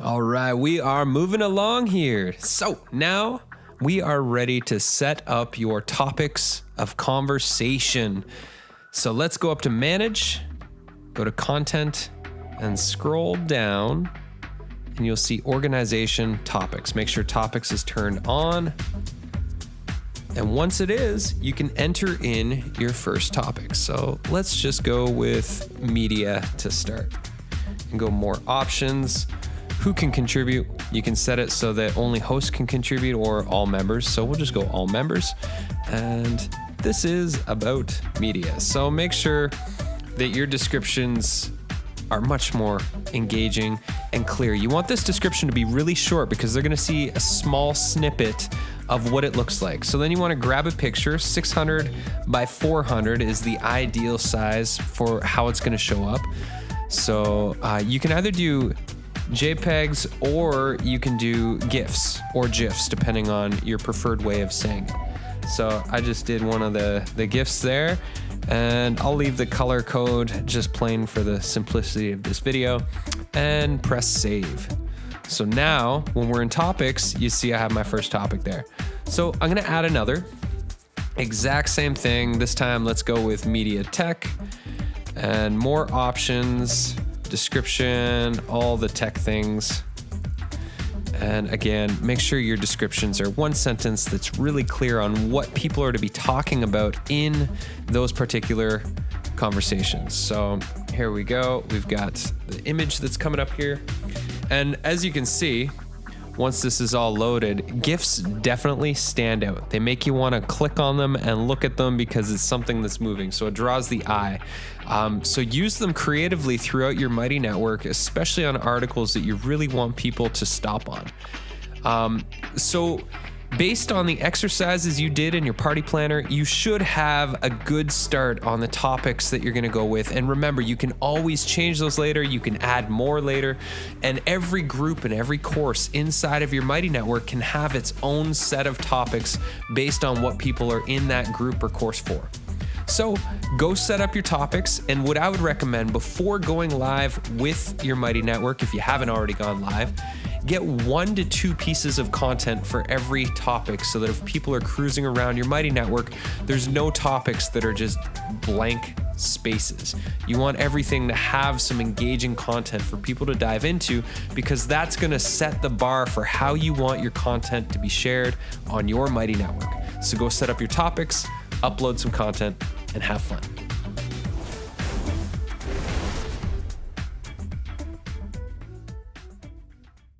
All right, we are moving along here. So now we are ready to set up your topics of conversation. So let's go up to manage, go to content, and scroll down, and you'll see organization topics. Make sure topics is turned on. And once it is, you can enter in your first topic. So let's just go with media to start and go more options. Who can contribute? You can set it so that only hosts can contribute or all members. So we'll just go all members. And this is about media. So make sure that your descriptions are much more engaging and clear. You want this description to be really short because they're going to see a small snippet of what it looks like. So then you want to grab a picture. 600 by 400 is the ideal size for how it's going to show up. So you can either do JPEGs or you can do GIFs or GIFs depending on your preferred way of saying it. So I just did one of the GIFs there, and I'll leave the color code just plain for the simplicity of this video and press save. So now when we're in topics, you see I have my first topic there. So I'm gonna add another, exact same thing. This time let's go with media tech and more options, description, all the tech things. And again, make sure your descriptions are one sentence that's really clear on what people are to be talking about in those particular conversations. So here we go. We've got the image that's coming up here. And as you can see, once this is all loaded, GIFs definitely stand out. They make you want to click on them and look at them because it's something that's moving. So it draws the eye. So use them creatively throughout your Mighty Network, especially on articles that you really want people to stop on. So based on the exercises you did in your party planner, you should have a good start on the topics that you're going to go with. And remember, you can always change those later. You can add more later. And every group and every course inside of your Mighty Network can have its own set of topics based on what people are in that group or course for. So go set up your topics, and what I would recommend before going live with your Mighty Network, if you haven't already gone live, get 1 to 2 pieces of content for every topic so that if people are cruising around your Mighty Network, there's no topics that are just blank spaces. You want everything to have some engaging content for people to dive into, because that's going to set the bar for how you want your content to be shared on your Mighty Network. So go set up your topics, upload some content, and have fun.